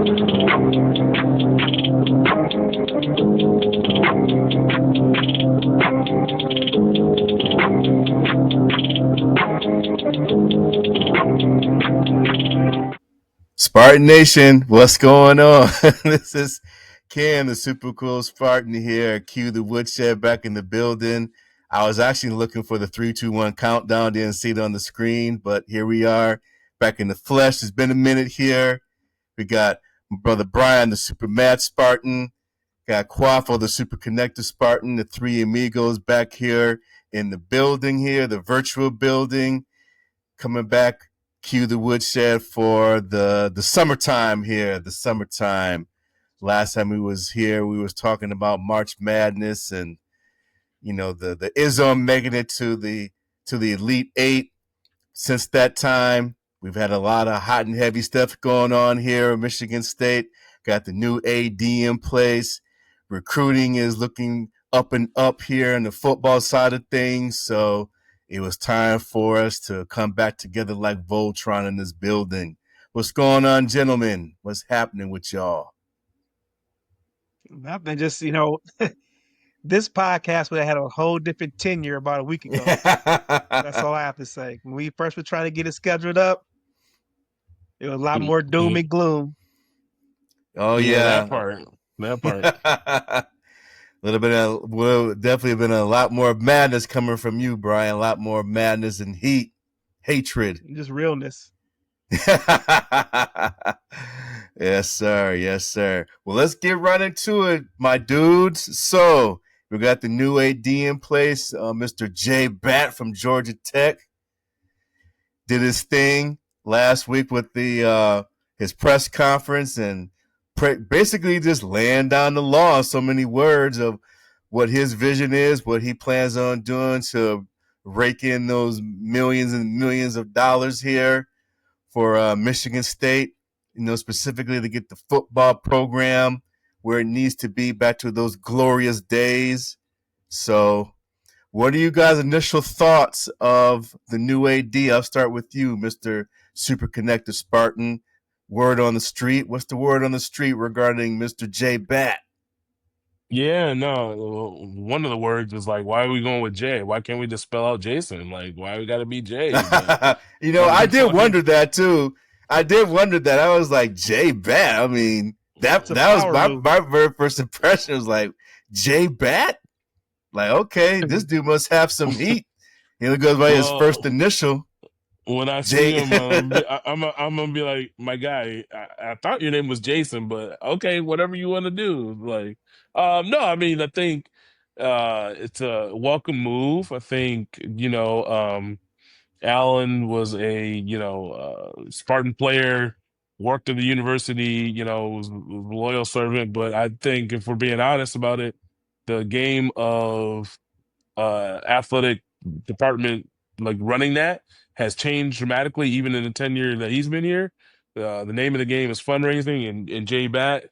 Spartan Nation, what's going on? This is Ken, the super cool Spartan here. Cue the woodshed back in the building. I was actually looking for the 3, 2, 1 countdown, didn't see it on the screen, but here we are back in the flesh. It's been a minute here. We got brother Brian, the super mad Spartan. Got Quaffle, the super connected Spartan. The three amigos back here in the building here, the virtual building, coming back. Cue the woodshed for the summertime here. The summertime. Last time we was here, we was talking about March Madness and the Ism making it to the Elite Eight. Since that time, we've had a lot of hot and heavy stuff going on here at Michigan State. Got the new AD in place. Recruiting is looking up and up here on the football side of things. So it was time for us to come back together like Voltron in this building. What's going on, gentlemen? What's happening with y'all? Nothing. Just this podcast would have had a whole different tenure about a week ago. That's all I have to say. When we first were trying to get it scheduled up, it was a lot more doom and gloom. Oh yeah, that part. A little bit of will definitely been a lot more madness coming from you, Brian. A lot more madness and hatred, just realness. Yes, sir. Yes, sir. Well, let's get right into it, my dudes. So we got the new AD in place, Mr. Jay Batt from Georgia Tech. Did his thing last week with the his press conference and basically just laying down the law, so many words of what his vision is, what he plans on doing to rake in those millions and millions of dollars here for Michigan State, specifically to get the football program where it needs to be back to those glorious days. So what are you guys' initial thoughts of the new AD? I'll start with you, Mr. Super Connected Spartan. Word on the street. What's the word on the street regarding Mr. Jay Batt? Yeah, no. One of the words is like, why are we going with Jay? Why can't we just spell out Jason? Like, why we got to be Jay? But, I did wonder that too. I did wonder that. I was like, Jay Batt. I mean, that was my very first impression. Was like, Jay Batt. Like, okay, this dude must have some heat. He goes by his first initial. When I see him, I'm gonna be like, my guy. I thought your name was Jason, but okay, whatever you want to do. Like, no, I mean, I think it's a welcome move. I think Allen was a Spartan player, worked at the university, was a loyal servant. But I think if we're being honest about it, the game of athletic department, like running that, has changed dramatically even in the 10 years that he's been here. The name of the game is fundraising, and Jay Batt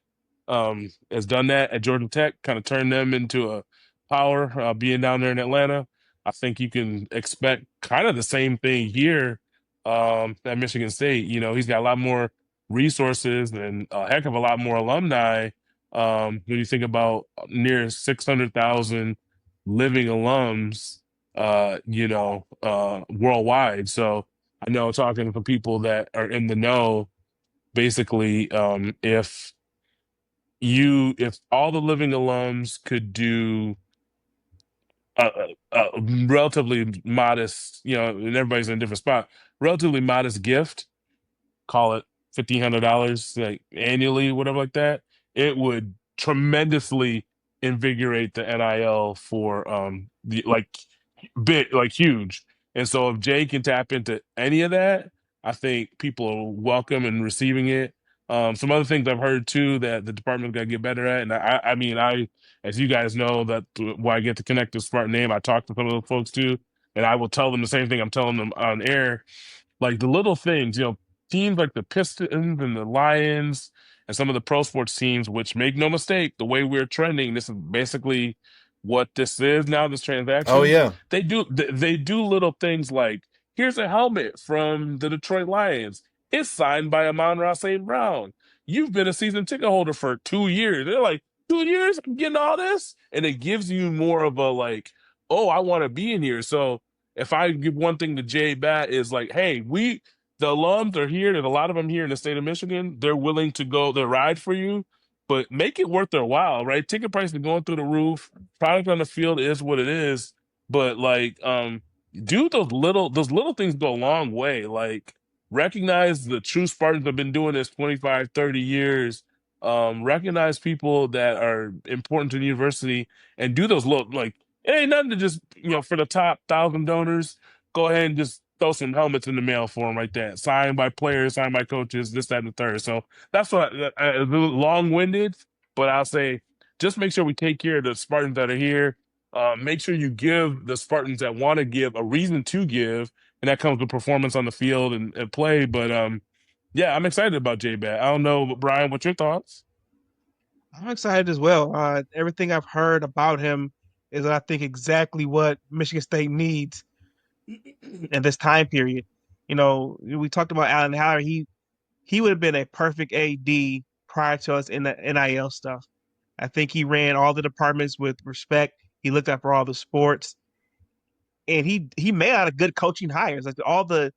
has done that at Georgia Tech, kind of turned them into a power, being down there in Atlanta. I think you can expect kind of the same thing here at Michigan State. He's got a lot more resources and a heck of a lot more alumni. When you think about near 600,000 living alums, worldwide. So I know, talking to people that are in the know, basically, if all the living alums could do a relatively modest, and everybody's in a different spot, relatively modest gift, call it $1,500 like annually, whatever like that, it would tremendously invigorate the NIL for the big, like huge. And so if Jay can tap into any of that, I think people are welcome and receiving it. Some other things I've heard too that the department's got to get better at, and I mean, as you guys know, that why I get to connect to Smart Name, I talk to some of those folks too, and I will tell them the same thing I'm telling them on air, like the little things, teams like the Pistons and the Lions and some of the pro sports teams, which, make no mistake, the way we're trending, this is basically what this is now, this transaction. Oh yeah. They do little things like, here's a helmet from the Detroit Lions. It's signed by Amon-Ra St. Brown. you've been a season ticket holder for 2 years. They're like, 2 years, I'm getting all this, and it gives you more of a like, oh, I want to be in here. So if I give one thing to Jay Bat is like, hey, the alums are here, and a lot of them here in the state of Michigan, they're willing to go, they'll ride for you, but make it worth their while, right? Ticket prices are going through the roof. Product on the field is what it is, but like, do those little things go a long way. Like, recognize the true Spartans have been doing this 25, 30 years. Recognize people that are important to the university and do those little, like, it ain't nothing to just, for the top 1,000 donors, go ahead and just throw some helmets in the mail for them like that. Signed by players, signed by coaches, this, that, and the third. So that's what a little long-winded, but I'll say just make sure we take care of the Spartans that are here. Make sure you give the Spartans that want to give a reason to give, and that comes with performance on the field and play. But yeah, I'm excited about J-Bat. I don't know, Brian, what's your thoughts? I'm excited as well. Everything I've heard about him is, I think, exactly what Michigan State needs in this time period. We talked about Allen Howard. He would have been a perfect AD prior to us in the NIL stuff. I think he ran all the departments with respect. He looked after all the sports, and he made out of good coaching hires. Like all the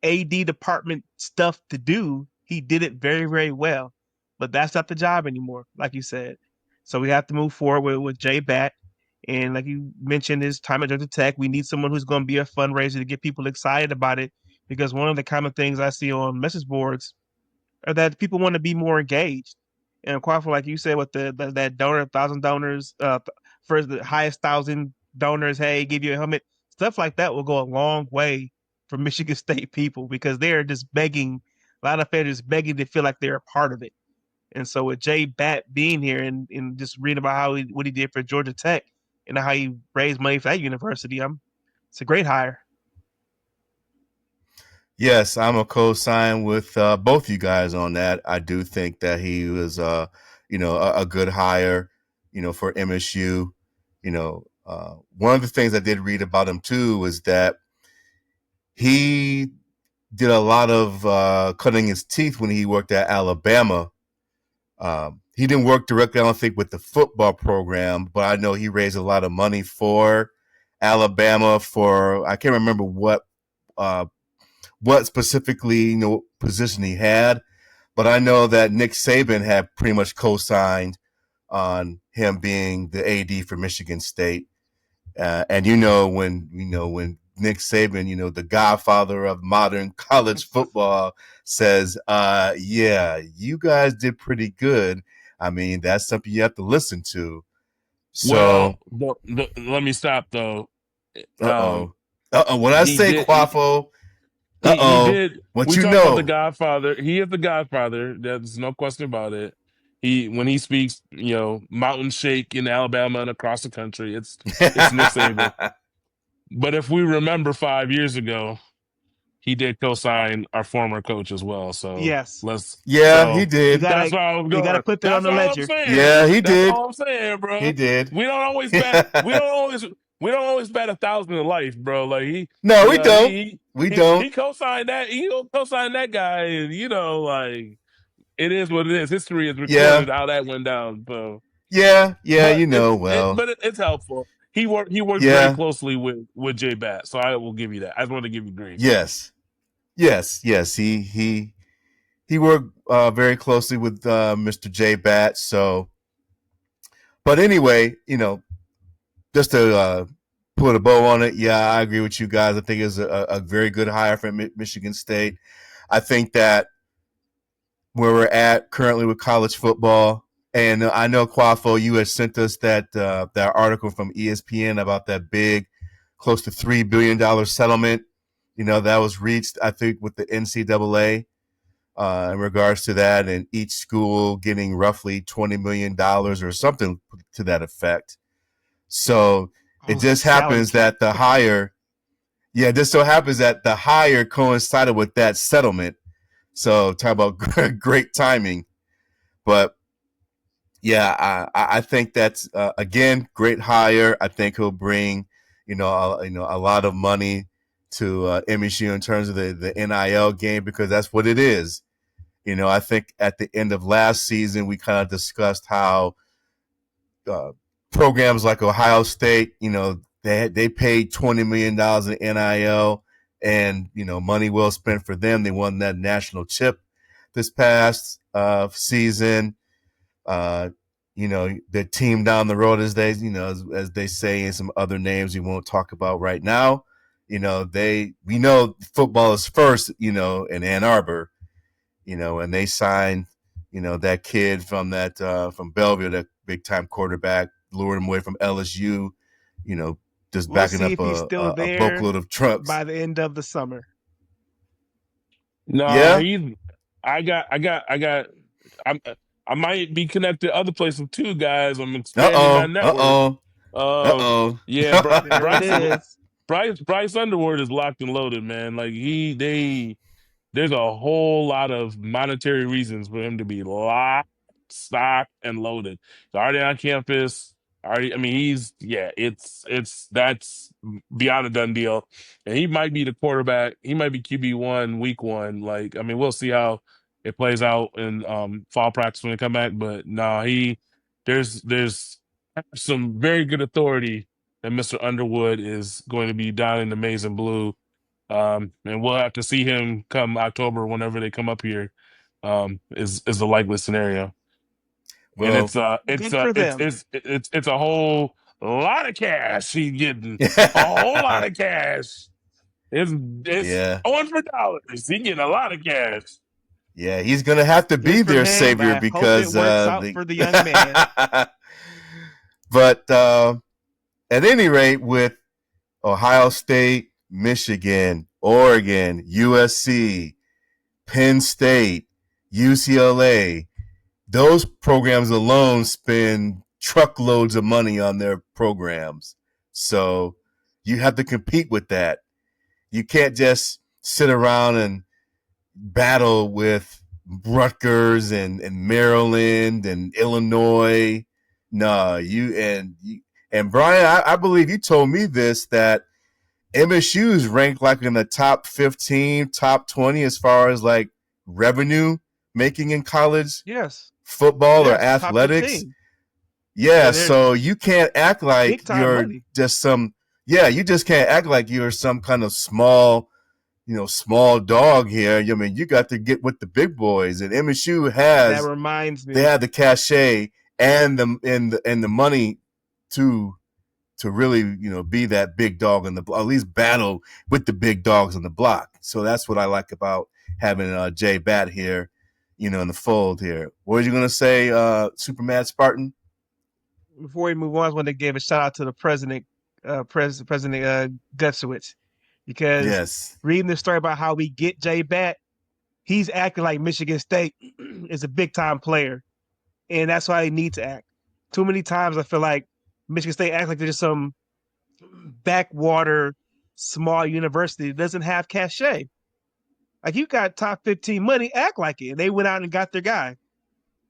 AD department stuff to do, he did it very, very well. But that's not the job anymore, like you said. So we have to move forward with Jay Bat. And like you mentioned, his time at Georgia Tech, we need someone who's going to be a fundraiser to get people excited about it. Because one of the common things I see on message boards are that people want to be more engaged. And quite like you said, with that donor, 1,000 donors, for the highest 1,000 donors, hey, give you a helmet, stuff like that will go a long way for Michigan State people because they're just begging. A lot of fans are just begging to feel like they're a part of it. And so with Jay Bat being here and just reading about what he did for Georgia Tech and how he raised money for that university, it's a great hire. Yes, I'm a co-sign with both you guys on that. I do think that he was, a good hire, for MSU. One of the things I did read about him too was that he did a lot of cutting his teeth when he worked at Alabama. He didn't work directly, I don't think, with the football program, but I know he raised a lot of money for Alabama for, I can't remember what specifically, position he had, but I know that Nick Saban had pretty much co-signed on him being the AD for Michigan State. And when Nick Saban, the godfather of modern college football, says, yeah, you guys did pretty good. I mean, that's something you have to listen to. So, well, let me stop though. When I say Quaffo, he did. What we you talk know? About the Godfather. He is the Godfather. There's no question about it. When he speaks, mountain shake in Alabama and across the country. It's Nick Saban. But if we remember 5 years ago, he did co-sign our former coach as well. So yes, he did. That's why I was going. You got to put that on the ledger. Yeah, he did. That's all I'm saying, bro. He did. We don't always bet. we don't always bet 1,000 in life, bro. Like we don't. We don't. He co-signed that. He co-signed that guy, and like it is what it is. History is recorded how that went down. So but it's helpful. He worked very closely with Jay Bat, so I will give you that. I just want to give you grace. Yes. He worked very closely with Mr. Jay Bat. So, but anyway, just to put a bow on it, I agree with you guys. I think it's a very good hire for Michigan State. I think that where we're at currently with college football, and I know, Quaffo, you had sent us that article from ESPN about that big, close to $3 billion settlement, that was reached, I think, with the NCAA in regards to that, and each school getting roughly $20 million or something to that effect. So it just happens that the hire, just so happens that the hire coincided with that settlement. So talk about great timing. But I think that's again great hire. I think he'll bring a lot of money to MSU in terms of the NIL game, because that's what it is. I think at the end of last season, we kind of discussed how uh, programs like Ohio State, they paid $20 million in NIL, and money well spent for them. They won that national chip this past season. Uh, the team down the road, as they say, and some other names we won't talk about right now. We know football is first, in Ann Arbor, and they signed, that kid from Belleville, that big time quarterback, lured him away from LSU, just We'll backing see up if he's still a there boatload of trucks. by the end of the summer. Nah, Yeah. I'm, I might be connected to other places too, guys. I'm Uh expanding my oh. network. Yeah, There it is. Bryce Underwood is locked and loaded, man. Like there's a whole lot of monetary reasons for him to be locked, stocked, and loaded. He's already on campus. Already, I mean, that's beyond a done deal. And he might be the quarterback. He might be QB1 week one. Like, I mean, we'll see how it plays out in fall practice when they come back. But no, there's some very good authority that Mr. Underwood is going to be down in the maize and blue. And we'll have to see him come October whenever they come up here. Is the likely scenario, and Well, Good for them. it's a whole lot of cash he's getting, a whole lot of cash. It's yeah. going for dollars. He's getting a lot of cash. Yeah, he's gonna have to be Good for their him. savior I because hope it works out for the young man. But at any rate, with Ohio State, Michigan, Oregon, USC, Penn State, UCLA, those programs alone spend truckloads of money on their programs. So you have to compete with that. You can't just sit around and battle with Rutgers and Maryland and Illinois. No, and Brian, I believe you told me this, that MSU is ranked like in the top 15, top 20 as far as like revenue making in college football or athletics. Yeah, so you can't act like you're money. you just can't act like you're some kind of small dog here. I mean, you got to get with the big boys, and MSU That reminds me. They have the cachet and the money to really be that big dog in the block, at least battle with the big dogs on the block. So that's what I like about having Jay Bat here, in the fold here. What were you gonna say, Super Mad Spartan? Before we move on, I want to give a shout out to the president, President Gutsowitz, because reading the story about how we get Jay Bat, he's acting like Michigan State is a big time player, and that's why they need to act. Too many times I feel like Michigan State acts like they're just some backwater small university that doesn't have cachet. Like, you got top 15 money, act like it. And they went out and got their guy.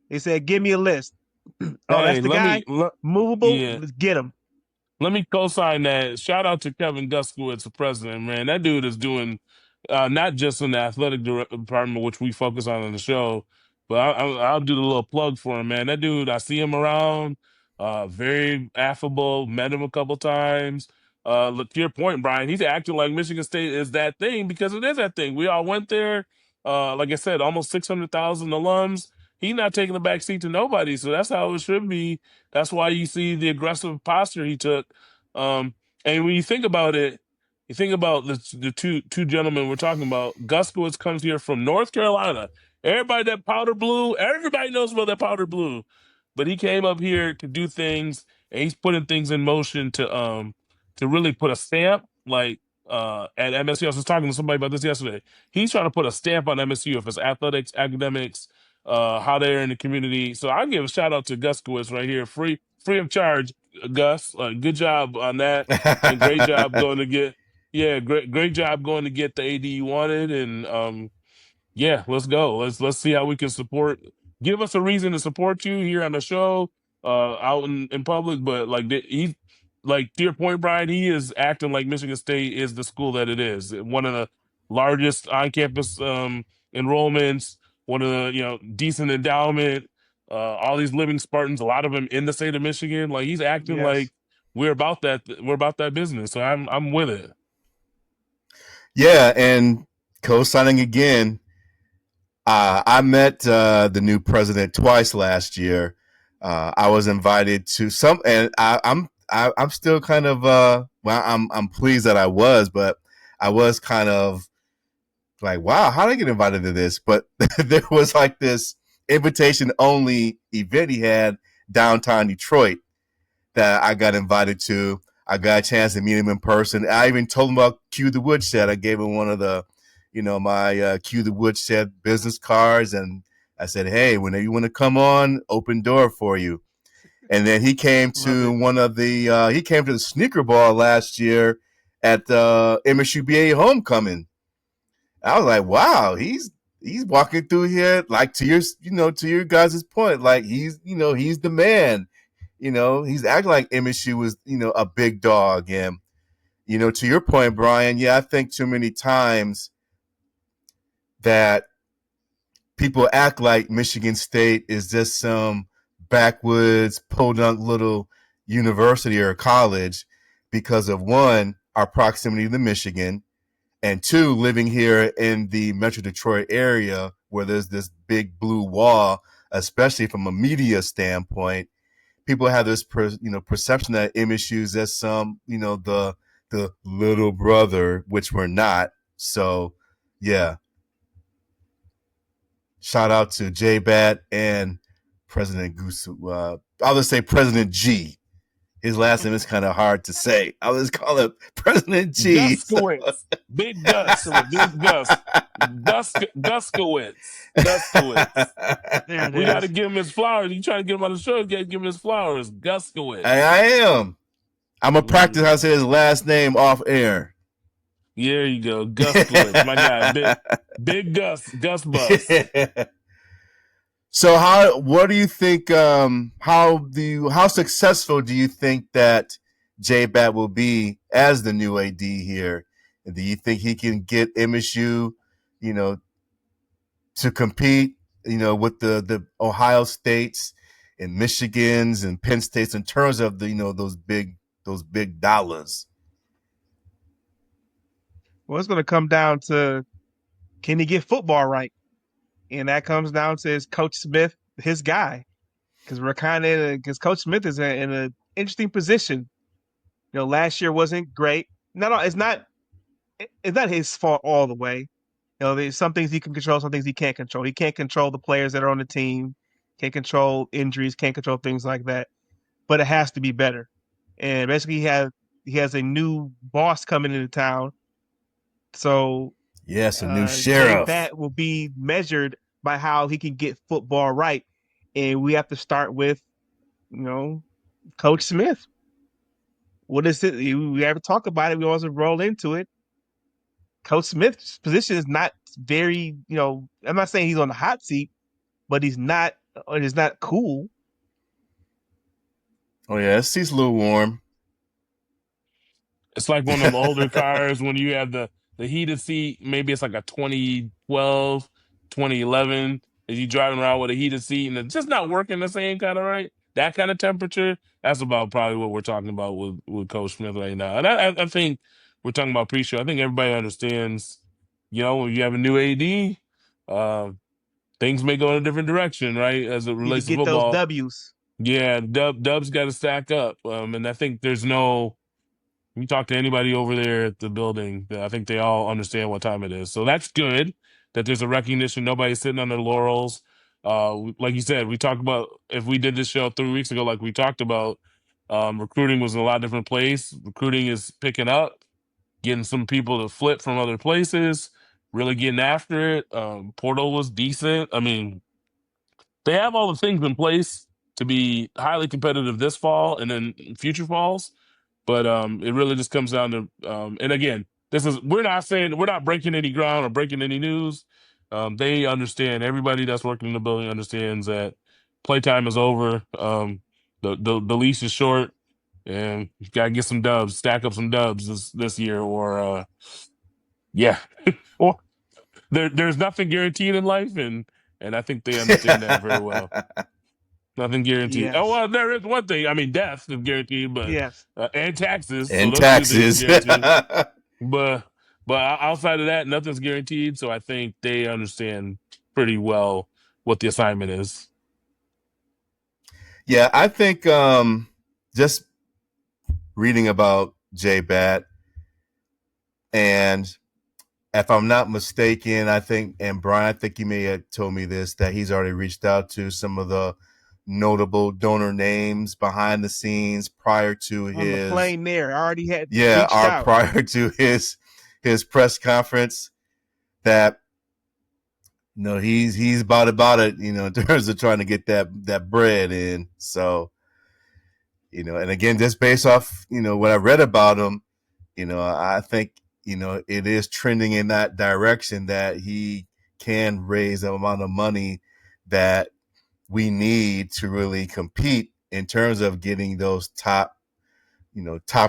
They said, "Give me a list." That's the guy. Movable. Yeah. Let's get him. Let me co-sign that. Shout out to Kevin Guskowitz, the president, man. That dude is doing not just in the athletic department, which we focus on the show, but I'll do the little plug for him, man. That dude, I see him around, very affable, met him a couple times. Look, to your point, Brian, he's acting like Michigan State is that thing because it is that thing. We all went there. Like I said, almost 600,000 alums. He's not taking a back seat to nobody, so that's how it should be. That's why you see the aggressive posture he took. And when you think about it, you think about the two gentlemen we're talking about. Guskowitz comes here from North Carolina. Everybody knows about that powder blue. But he came up here to do things, and he's putting things in motion to really put a stamp. Like at MSU, I was talking to somebody about this yesterday. He's trying to put a stamp on MSU if it's athletics, academics, how they're in the community. So I give a shout out to Guskowitz right here, free of charge, Gus. Good job on that, and great job going to get the AD you wanted, and let's go. Let's see how we can support. Give us a reason to support you here on the show, out in public. But he, like to your point, Brian, he is acting like Michigan State is the school that it is. One of the largest on-campus enrollments, one of the decent endowment. All these living Spartans, a lot of them in the state of Michigan. Like he's acting Yes. like we're about that. We're about that business. So I'm with it. Yeah, and co-signing again. I met the new president twice last year. I was invited to some, and I'm still kind of well, I'm pleased that I was, but I was kind of like, wow, how did I get invited to this? But there was like this invitation only event he had downtown Detroit that I got invited to. I got a chance to meet him in person. I even told him about Q the Woodshed. I gave him one of the, my Q the Woodshed business cards, and I said, hey, whenever you want to come on, open door for you. And then he came to he came to the sneaker ball last year at MSUBA homecoming. I was like, wow, he's walking through here like to your guys' point, like he's the man. He's acting like MSU was, a big dog. And, to your point, Brian, yeah, I think too many times that people act like Michigan State is just some backwoods, podunk little university or college because of one, our proximity to Michigan, and two, living here in the Metro Detroit area where there's this big blue wall, especially from a media standpoint. People have this perception that MSU is as some the little brother, which we're not. So yeah, shout out to J Bat and President GOOOOO. I'll just say President G. His last name is kind of hard to say. I'll just call him President G. Guskowitz. Big Gus. Big Gus. Guskowitz. We got to give him his flowers. You trying to get him on the show, you got to give him his flowers. Guskowitz. I am. I'm going to practice how to say his last name off air. There you go. Guskowitz. My guy. Big Gus. Gus Bus. So what do you think, how successful do you think that J-Bat will be as the new AD here? Do you think he can get MSU, to compete, with the Ohio States and Michigans and Penn States in terms of those big dollars? Well, it's going to come down to, can he get football right? And that comes down to his Coach Smith, his guy, because because Coach Smith is in an interesting position. Last year wasn't great. It's not his fault all the way. There's some things he can control, some things he can't control. He can't control the players that are on the team, can't control injuries, can't control things like that. But it has to be better. And basically, he has a new boss coming into town. So yes, a new sheriff. That will be measured by how he can get football right. And we have to start with, Coach Smith. What is it? We have to talk about it. We always roll into it. Coach Smith's position is not very, I'm not saying he's on the hot seat, but it's not cool. Oh yeah, this seat's a little warm. It's like one of them older cars when you have the heated seat. Maybe it's like a 2012, 2011. Is you driving around with a heated seat and it's just not working the same kind of right? That kind of temperature. That's about probably what we're talking about with Coach Smith right now. And I think we're talking about pre-show. I think everybody understands, when you have a new AD, things may go in a different direction, right? As it relates to football. Those W's. Yeah, Dubs got to stack up. And I think there's no. You talk to anybody over there at the building, I think they all understand what time it is. So that's good that there's a recognition. Nobody's sitting on their laurels. Like you said, we talked about, if we did this show 3 weeks ago, like we talked about, recruiting was in a lot of different places. Recruiting is picking up, getting some people to flip from other places, really getting after it. Portal was decent. I mean, they have all the things in place to be highly competitive this fall and then future falls. But it really just comes down to, and again, we're not breaking any ground or breaking any news. They understand, everybody that's working in the building understands that playtime is over. The leash is short, and you gotta get some dubs, stack up some dubs this year, or yeah, or there's nothing guaranteed in life, and and I think they understand that very well. Nothing guaranteed. Yes. Oh well, there is one thing. I mean, death is guaranteed, but Yes. and taxes. So And those are two things taxes. guaranteed. But outside of that, nothing's guaranteed. So I think they understand pretty well what the assignment is. Yeah, I think just reading about J Bat, and if I'm not mistaken, I think, and Brian, I think you may have told me this, that he's already reached out to some of the notable donor names behind the scenes prior to On the his plane there, I already had reached out. prior to his press conference, that he's about it, in terms of trying to get that bread in. So, and again, just based off, what I read about him, I think, it is trending in that direction, that he can raise the amount of money that we need to really compete in terms of getting those top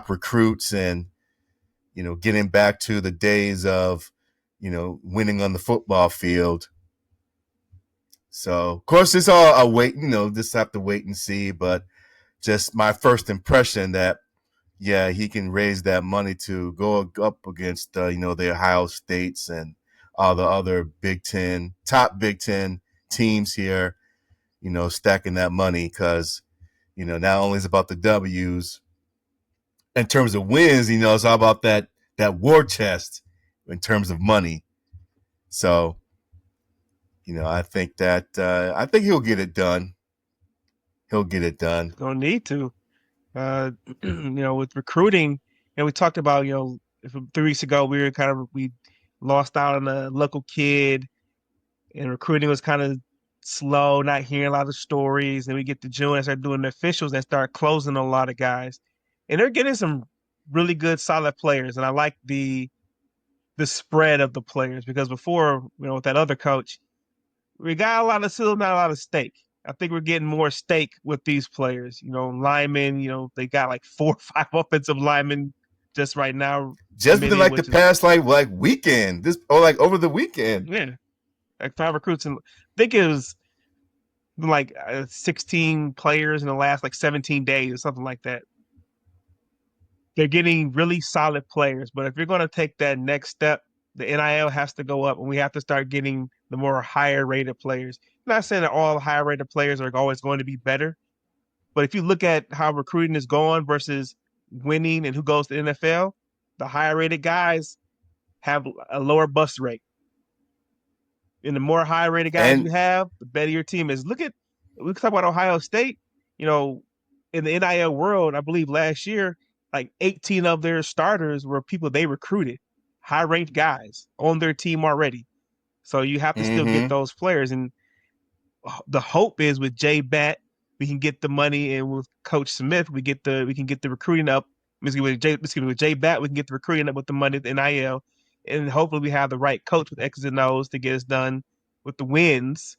recruits, and, getting back to the days of, winning on the football field. So, of course, it's all a wait, just have to wait and see. But just my first impression that, yeah, he can raise that money to go up against, the Ohio States and all the other top Big Ten teams here, stacking that money, because, not only is it about the W's in terms of wins, it's all about that war chest in terms of money. So, I think he'll get it done. He'll get it done. Gonna need to. With recruiting, and we talked about, 3 weeks ago we lost out on a local kid, and recruiting was kind of slow, not hearing a lot of stories. And we get to June and start doing the officials and start closing a lot of guys, and they're getting some really good, solid players. And I like the spread of the players, because before, with that other coach, we got a lot of silver, not a lot of steak. I think we're getting more steak with these players. Linemen, they got like 4 or 5 offensive linemen just right now. Just within like the past like weekend, over the weekend. Yeah, like 5 recruits, and I think it was like 16 players in the last like 17 days or something like that. They're getting really solid players, but if you're going to take that next step, the NIL has to go up, and we have to start getting the more higher rated players. I'm not saying that all higher rated players are always going to be better, but if you look at how recruiting is going versus winning and who goes to the NFL, the higher rated guys have a lower bust rate. And the more high rated guys you have, the better your team is. We can talk about Ohio State. In the NIL world, I believe last year, like 18 of their starters were people they recruited, high ranked guys on their team already. So you have to still get those players. And the hope is with J Bat, we can get the money, and with Coach Smith, we can get the recruiting up. With J Bat, we can get the recruiting up with the money, the NIL, and hopefully we have the right coach with X's and O's to get us done with the wins.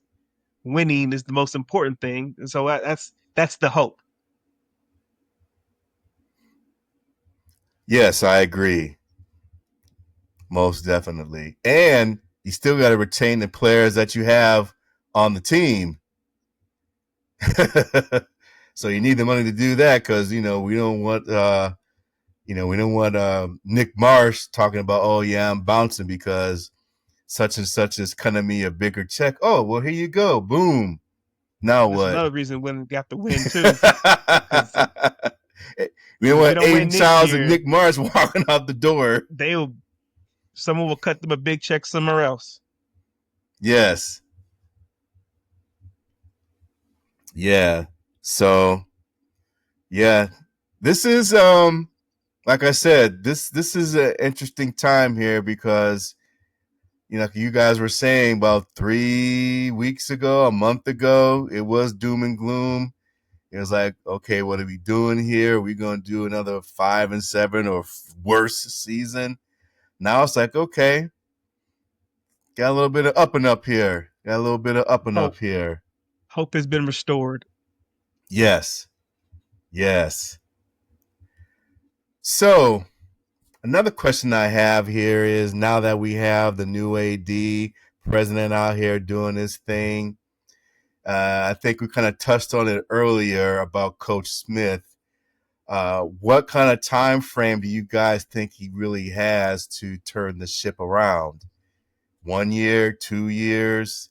Winning is the most important thing, and so that's the hope. Yes, I agree. Most definitely. And you still got to retain the players that you have on the team. So you need the money to do that, because, we don't want Nick Marsh talking about, oh yeah, I'm bouncing because such and such is cutting me a bigger check. Oh, well, here you go. Boom. Now That's what? another reason Win got the win too. We don't want Aiden Childs and Nick Marsh walking out the door. Someone will cut them a big check somewhere else. Yes. Yeah. So, yeah, this is like I said, this is an interesting time here, because you guys were saying about 3 weeks ago, a month ago, it was doom and gloom. It was like, okay, what are we doing here? Are we going to do another 5-7 or worse season? Now it's like, okay, got a little bit of up and up here. Hope has been restored. Yes. So, another question I have here is, now that we have the new AD, president out here doing his thing. I think we kind of touched on it earlier about Coach Smith. What kind of time frame do you guys think he really has to turn the ship around? 1 year, 2 years?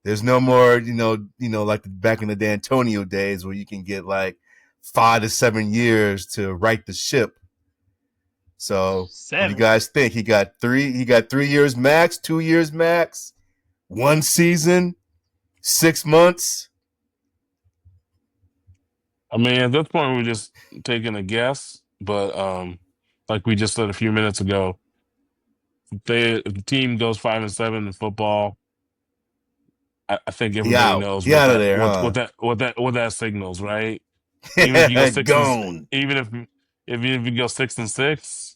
There's no more, like back in the D'Antonio days where you can get like 5 to 7 years to right the ship. So what do you 7. guys think? He got 3 years max, 2 years max, 1 season, 6 months. I mean, at this point, we're just taking a guess, but like we just said a few minutes ago, if the team goes 5-7 in football, I think He everybody out. knows He out of there, huh? what that signals, right? Even if you go Gone. even if you go 6-6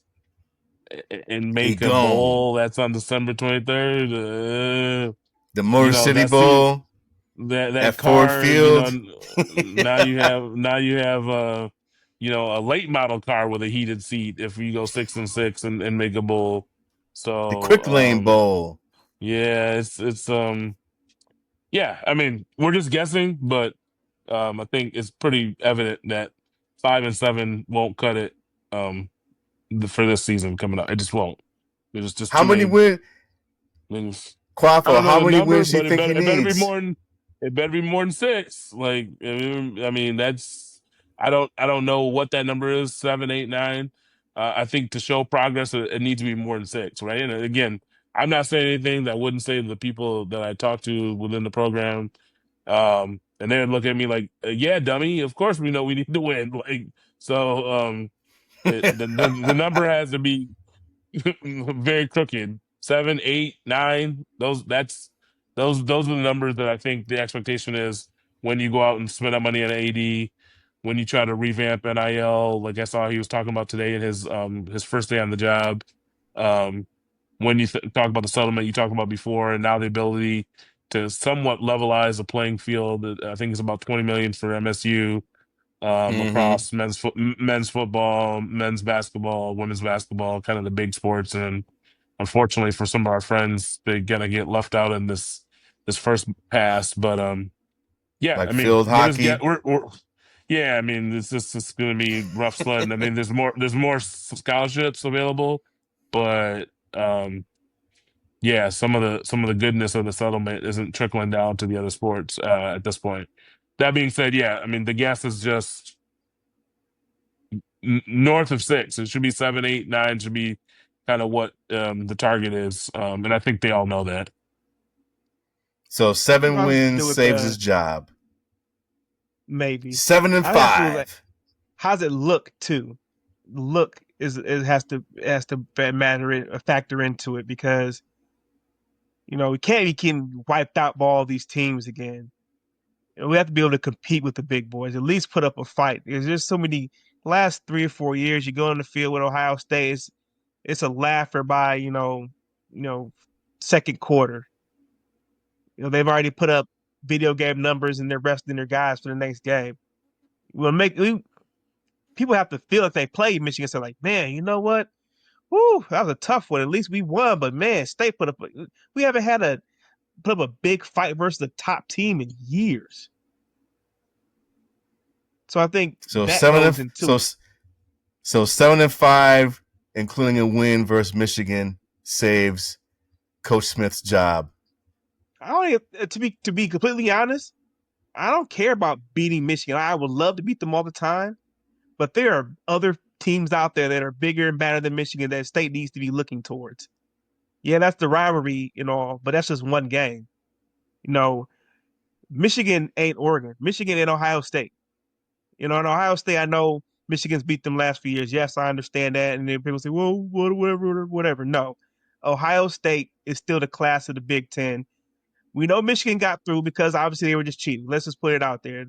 and He make a gone. bowl that's on December 23rd, The Motor City Bowl that at Ford car, Field. now you have a late model car with a heated seat if you go 6-6 and make a bowl. The So Quick Lane Bowl. yeah, it's yeah, I mean, we're just guessing, but I think it's pretty evident that 5-7 won't cut it for this season coming up. It just won't. There's just How too many many wins? things. I Quaffle, don't know how the many number, wins do you but think he it better be needs? more than six. Like I mean, that's I don't know what that number is. 7, 8, 9. I think to show progress, it needs to be more than 6, right? And again, I'm not saying anything that I wouldn't say to the people that I talk to within the program. And they would look at me like, "Yeah, dummy. Of course we know we need to win." Like so, the number has to be very crooked. 7, 8, 9. Those are the numbers that I think the expectation is when you go out and spend that money on AD, when you try to revamp NIL, like I saw he was talking about today in his first day on the job. Um, when you talk about the settlement you talked about before, and now the ability to somewhat levelize the playing field. I think it's about 20 million for MSU Mm-hmm. across men's football, men's basketball, women's basketball, kind of the big sports. And unfortunately for some of our friends, they're gonna get left out in this first pass. But yeah, Like I mean, field we're just hockey. yeah, I mean, it's gonna be rough sledding. I mean, there's more scholarships available, but yeah, some of the goodness of the settlement isn't trickling down to the other sports at this point. That being said, yeah, I mean, the guess is just north of 6. It should be 7, 8, 9 should be kind of what the target is, and I think they all know that. So You know, 7 I have to wins do with saves his job. maybe. 7 and I think I have to do with like, 5. how's it look too? Look is it has to factor into it because we can't be getting wiped out by all these teams again. We have to be able to compete with the big boys, at least put up a fight. There's just so many last 3 or 4 years. You go in the field with Ohio State, it's a laugher by second quarter. They've already put up video game numbers and they're resting their guys for the next game. People have to feel if they play Michigan. So like, man, you know what? Woo, that was a tough one. At least we won, but man, State put up. We haven't had put up a big fight versus the top team in years. So I think So that goes into it. 7 and 5, including a win versus Michigan, saves Coach Smith's job. I don't to be completely honest. I don't care about beating Michigan. I would love to beat them all the time, but there are other teams out there that are bigger and better than Michigan that State needs to be looking towards. Yeah, that's the rivalry and all, but that's just one game. Michigan ain't Oregon. Michigan ain't Ohio State. In Ohio State, I know Michigan's beat them last few years. Yes, I understand that. And then people say, well, whatever, whatever. No. Ohio State is still the class of the Big Ten. We know Michigan got through because obviously they were just cheating. Let's just put it out there.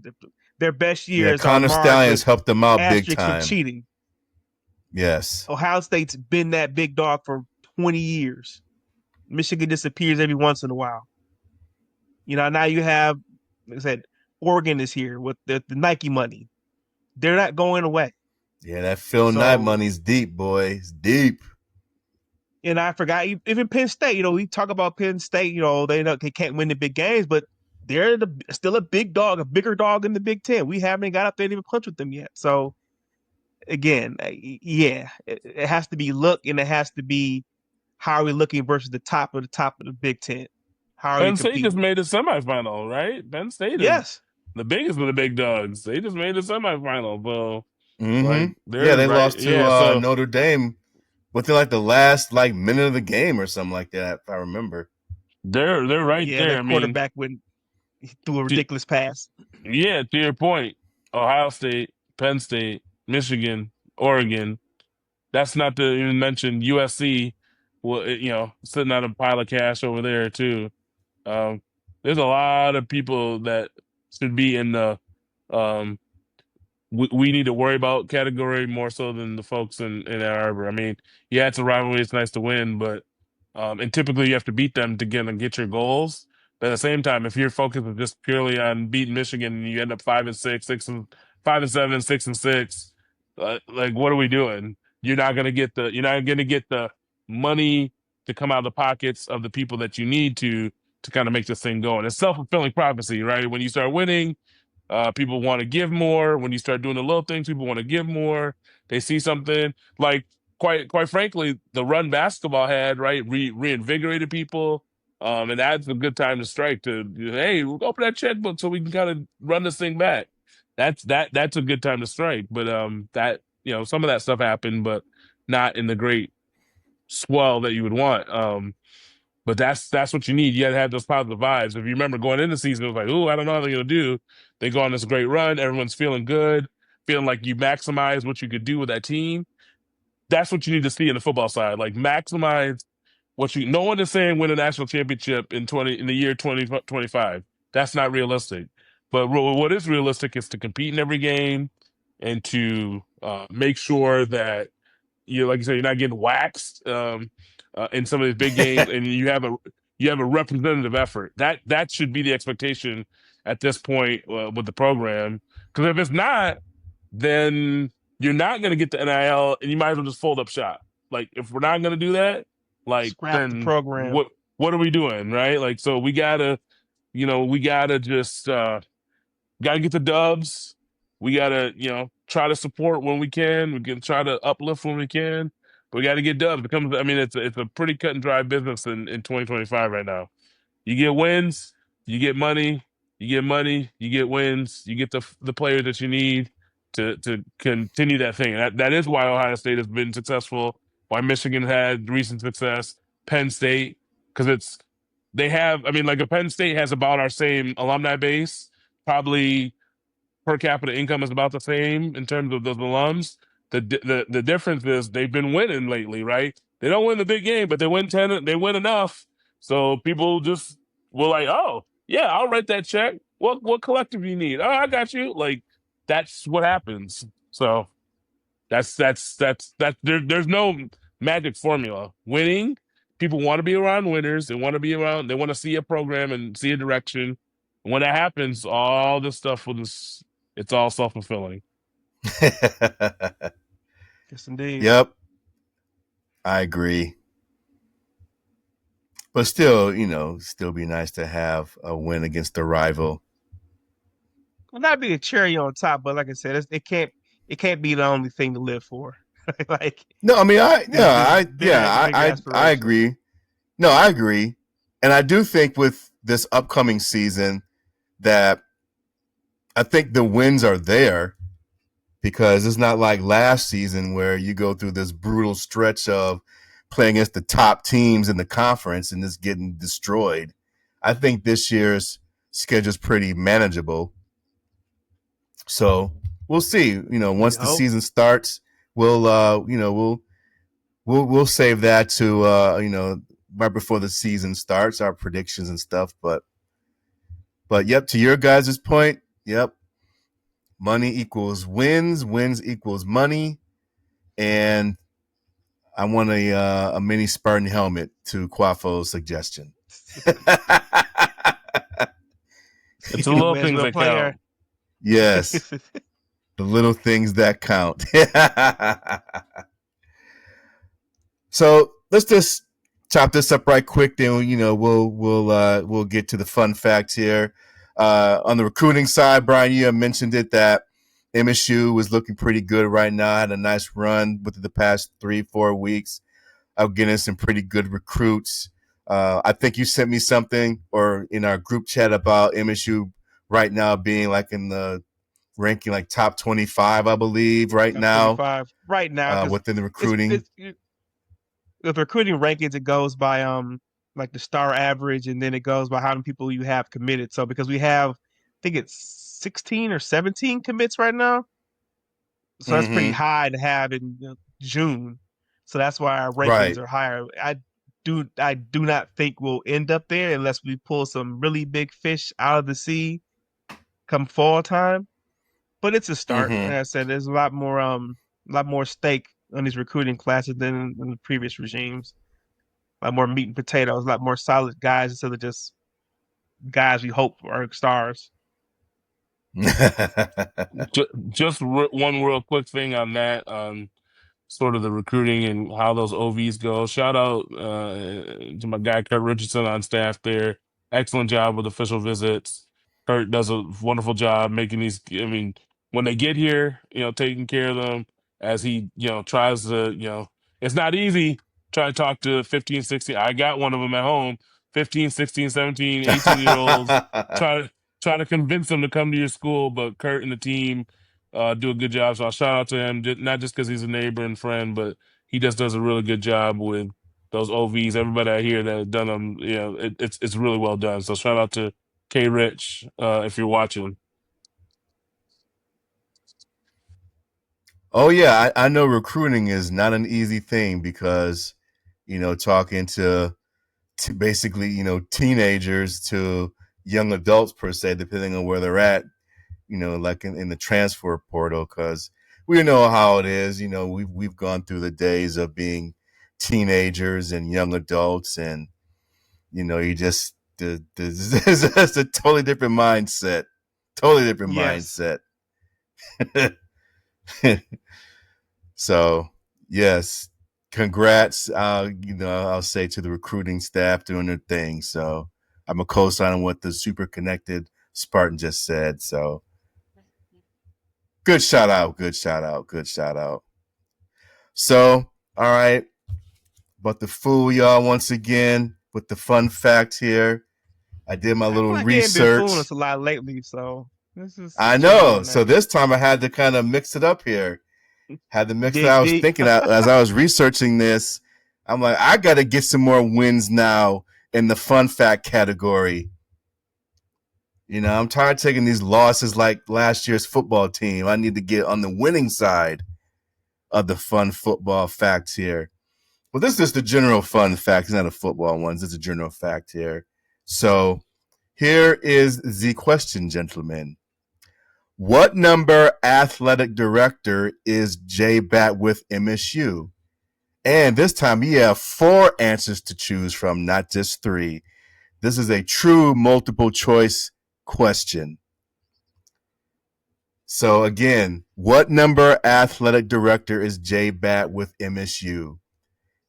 Their best Yeah, years are Connor marred with Stallions helped them out big asterisks of time. cheating. Yes. Ohio State's been that big dog for 20 years. Michigan disappears every once in a while. Now you have, like I said, Oregon is here with the Nike money. They're not going away. Yeah, that Phil Knight So, money's deep, boy. It's deep. And I forgot even Penn State. We talk about Penn State. They can't win the big games, but they're still a big dog, a bigger dog in the Big Ten. We haven't got up there and even punch with them yet. So again, yeah, it has to be look, and it has to be how are we looking versus the top of the Big Ten. How are we Penn State just competing? made a semifinal, right? Penn State is Yes. the biggest of the big dogs. They just made a semifinal, so like Yeah, they're they right. lost to Yeah, so Notre Dame within like the last minute of the game or something like that, if I remember. they're right Yeah, there. I that mean, quarterback threw a to, ridiculous pass. yeah, to your point, Ohio State, Penn State, Michigan, Oregon. That's not to even mention USC. Well, sitting on a pile of cash over there too. Um, there's a lot of people that should be in the um, we need to worry about category more so than the folks in Ann Arbor. I mean, yeah, it's a rivalry. It's nice to win, but and typically you have to beat them to get your goals. But at the same time, if your focus is just purely on beating Michigan and you end up 5-6, 5-7, 6-6, like what are we doing? You're not gonna get the money to come out of the pockets of the people that you need to kind of make this thing go. And it's self-fulfilling prophecy, right? When you start winning, people want to give more. When you start doing the little things, people want to give more. They see something like quite frankly, the run basketball had reinvigorated people. And that's a good time to strike. Hey, we'll open that checkbook so we can kind of run this thing back. That's a good time to strike. But that some of that stuff happened, but not in the great swell that you would want. But that's what you need. You got to have those positive vibes. If you remember going into the season, it was like, oh, I don't know how they're going to do. They go on this great run. Everyone's feeling good, feeling like you maximize what you could do with that team. That's what you need to see in the football side. Like maximize no one is saying win a national championship in the year 2025. That's not realistic. But what is realistic is to compete in every game and to make sure that like you said, you're not getting waxed in some of these big games, and you have a representative effort. That should be the expectation at this point with the program. Because if it's not, then you're not going to get the NIL, and you might as well just fold up shop. Like if we're not going to do that, like Scrap the then program. what are we doing, right? Like so we gotta just gotta get the dubs. We gotta, try to support when we can. We can try to uplift when we can. But we gotta get dubs. It's a pretty cut and dry business in 2025 right now. You get wins, you get money, you get wins, you get the players that you need to continue that thing. That is why Ohio State has been successful, why Michigan had recent success, Penn State, because like a Penn State has about our same alumni base, probably per capita income is about the same in terms of those alums. The difference is they've been winning lately, right? They don't win the big game, but they win 10. They win enough, so people just were like, "Oh, yeah, I'll write that check. What collective you need? Oh, I got you." Like that's what happens. So there's no magic formula. Winning, people want to be around winners. They want to be around. They want to see a program and see a direction. And when that happens, all this stuff it's all self-fulfilling. Yes, indeed. Yep, I agree. But still, still be nice to have a win against a rival. Well, not be a cherry on top, but like I said, it can't be the only thing to live for. Like No, I mean, there's bigger I aspirations. agree. No, I agree, and I do think with this upcoming season that I think the wins are there because it's not like last season where you go through this brutal stretch of playing against the top teams in the conference and just getting destroyed. I think this year's schedule is pretty manageable. So we'll see. Once the season starts, we'll we'll save that to right before the season starts, our predictions and stuff. But yep, to your guys' point, yep, money equals wins, wins equals money, and I want a mini Spartan helmet to Quafo's suggestion. It's the little things that count. Yes, the little things that count. So let's just chop this up right quick. Then we'll get to the fun facts here. On the recruiting side, Brian, you have mentioned it that MSU was looking pretty good right now. Had a nice run within the past 3-4 weeks of getting some pretty good recruits. I think you sent me something or in our group chat about MSU right now being like in the ranking like top 25, I believe, right Top now 25 right now because within the recruiting. with recruiting rankings, it goes by like the star average, and then it goes by how many people you have committed. So because we have, I think it's 16 or 17 commits right now, so that's pretty Mm-hmm. high to have in June. So that's why our rankings Right. are higher. I do not think we'll end up there unless we pull some really big fish out of the sea come fall time. But it's a start. Like Mm-hmm. I said, there's a lot more stake on these recruiting classes than in the previous regimes. A lot more meat and potatoes, a lot more solid guys instead of just guys we hope are stars. Just one real quick thing on that. Sort of the recruiting and how those OVs go. Shout out to my guy Kurt Richardson on staff there. Excellent job with official visits. Kurt does a wonderful job making these. I mean, when they get here, taking care of them as he, tries to, it's not easy. Try to talk to 15, 16. I got one of them at home, 15, 16, 17, 18-year-olds. Try to convince them to come to your school, but Kurt and the team do a good job. So I'll shout out to him, not just because he's a neighbor and friend, but he just does a really good job with those OVs. Everybody out here that has done them, it's really well done. So shout out to K Rich if you're watching. Oh yeah, I know recruiting is not an easy thing because talking to basically teenagers to young adults per se, depending on where they're at, like in the transfer portal, because we know how it is. We've gone through the days of being teenagers and young adults, and you just it's a totally different mindset, totally different Yes. mindset. So yes, congrats. I'll say to the recruiting staff doing their thing. So I'm a co-sign on what the super connected Spartan just said. So good shout out, good shout out, good shout out. So, all right, but to fool y'all once again with the fun fact here. I did my I feel little like he ain't been fooling research. us a lot lately, so let's just I chill know. on So that. this time I had to kind of mix it up here. Had to mix it. Dig I was deep. thinking as I was researching this, I'm like, I got to get some more wins now in the fun fact category. I'm tired of taking these losses like last year's football team. I need to get on the winning side of the fun football facts here. Well, this is just the general fun fact. It's not a football one. It's a general fact here. So here is the question, gentlemen. What number athletic director is Jay Bat with MSU? And this time you have 4 answers to choose from, not just 3. This is a true multiple choice question. So again, what number athletic director is Jay Bat with MSU?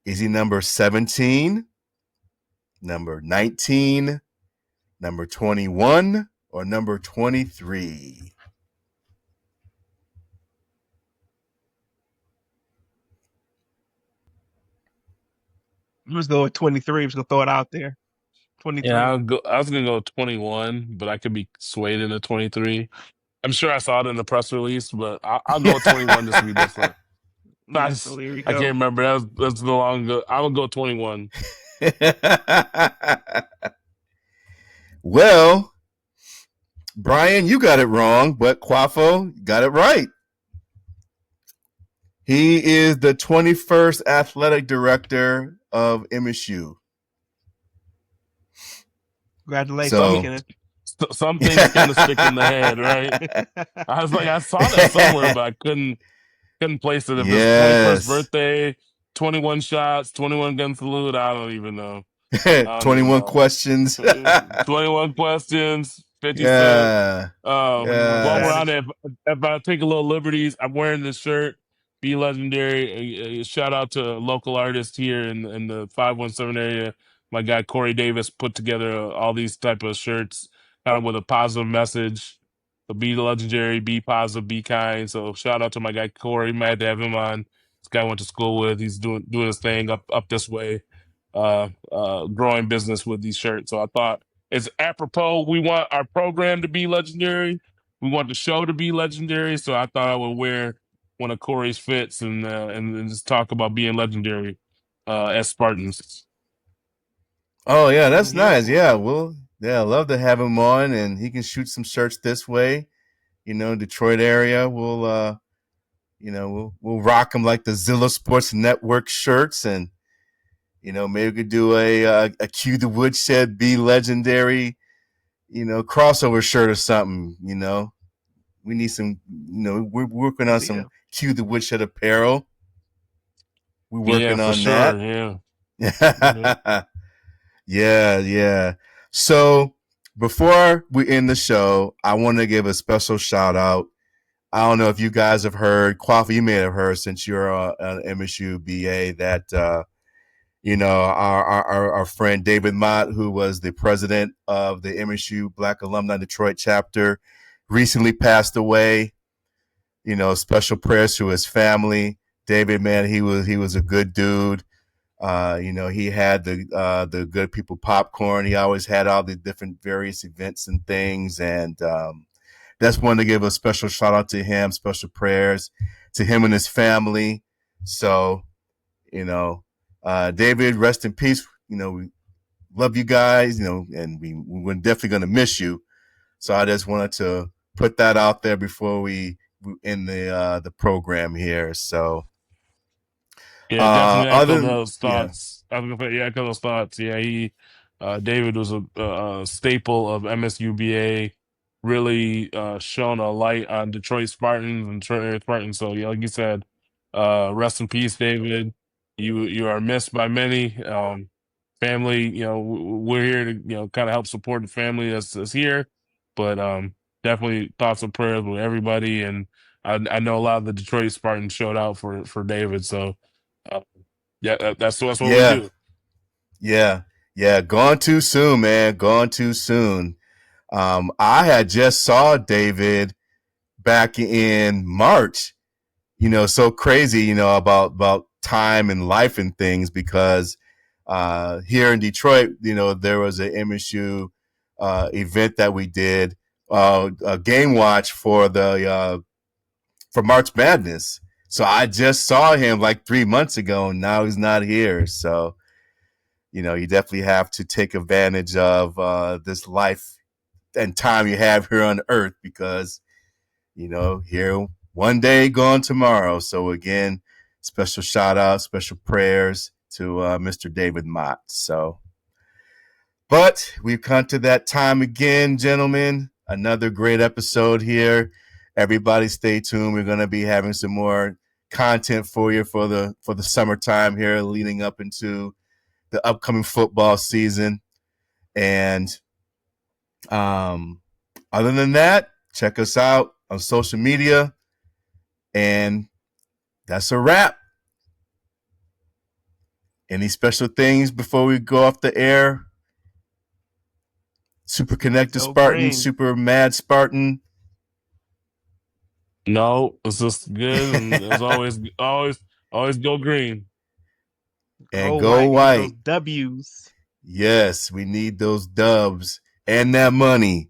Is he number 17, number 19, number 21, or number 23? I'm just go with 23. I'm just gonna throw it out there. Yeah, 23. I was gonna go 21, but I could be swayed into 23. I'm sure I saw it in the press release, but I'll go with 21 just to be different. I Yeah, so just there we I can't go. remember. That's no long ago. I will go 21. Well, Brian, you got it wrong, but Quafo got it right. He is the 21st athletic director of MSU. Congratulations, Some So, Kenneth. some things kind of stick in the head, right? I was like, I saw that somewhere, but I couldn't place it. If it's 21st yes. birthday, 21 shots, 21 gun salute, I don't even know. I don't even 21 know. questions. 21 questions, 50 Cent. Yeah. 21 While we're Yes. on Savage. it, if I take a little liberties, I'm wearing this shirt. Be legendary. Shout out to a local artist here in the 517 area. My guy Corey Davis put together all these type of shirts, kind of with a positive message. So be legendary, be positive, be kind. So shout out to my guy Corey. Might have to have him on. This guy I went to school with. He's doing his thing up this way, growing business with these shirts. So I thought it's apropos. We want our program to be legendary. We want the show to be legendary. So I thought I would wear one of Corey's fits and just talk about being legendary as Spartans. Oh yeah, I'm that's here nice. for Yeah, it. I'd love to have him on, and he can shoot some shirts this way. Detroit area. We'll rock him like the Zilla Sports Network shirts, and maybe we could do a Q the Woodshed Be Legendary, crossover shirt or something. We need some. We're working on Yeah. some Q the Woodshed apparel. We're Yeah, working for on sure. that. Yeah. Yeah. So before we end the show, I want to give a special shout out. I don't know if you guys have heard, Kwafa, you may have heard since you're an MSU BA that, our friend David Mott, who was the president of the MSU Black Alumni Detroit chapter, recently passed away. Special prayers to his family. David, man, he was a good dude. He had the Good People popcorn. He always had all the different various events and things, and just wanted to give a special shout out to him. Special prayers to him and his family. So, David, rest in peace. We love you guys. And we're definitely gonna miss you. So I just wanted to put that out there before we end the program here. So. Yeah, definitely echo Other those Yeah. thoughts. I was gonna say, yeah, echo those thoughts. Yeah, David was a staple of MSUBA, really shone a light on Detroit Spartans and Detroit Spartans. So, yeah, like you said, rest in peace, David. You are missed by many. Family, we're here to kind of help support the family that's here, but definitely thoughts and prayers with everybody. And I know a lot of the Detroit Spartans showed out for David. So. Uh, yeah, that's what we Yeah. do. Yeah. Gone too soon, man. Gone too soon. I had just saw David back in March. So crazy, about time and life and things, because here in Detroit, there was an MSU event that we did, a game watch for for March Madness. So I just saw him like 3 months ago, and now he's not here. So you definitely have to take advantage of this life and time you have here on Earth, because here one day, gone tomorrow. So again, special shout out, special prayers to Mr. David Mott. So, but we've come to that time again, gentlemen. Another great episode here. Everybody stay tuned. We're going to be having some more content for you for the summertime here, leading up into the upcoming football season. And other than that, check us out on social media. And that's a wrap. Any special things before we go off the air? Super connected Go Spartan, green. super mad Spartan. No, it's just good, and as always go green. And Go go white. We need those white. W's. Yes, we need those dubs and that money.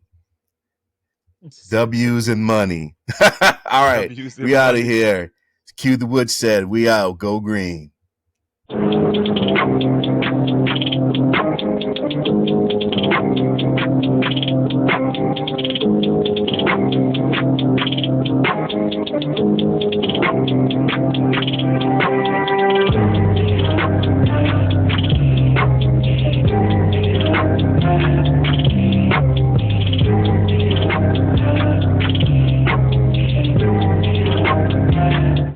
W's and money. All right, W's we and out of money. here. Cue the Woodshed. We out. Go green.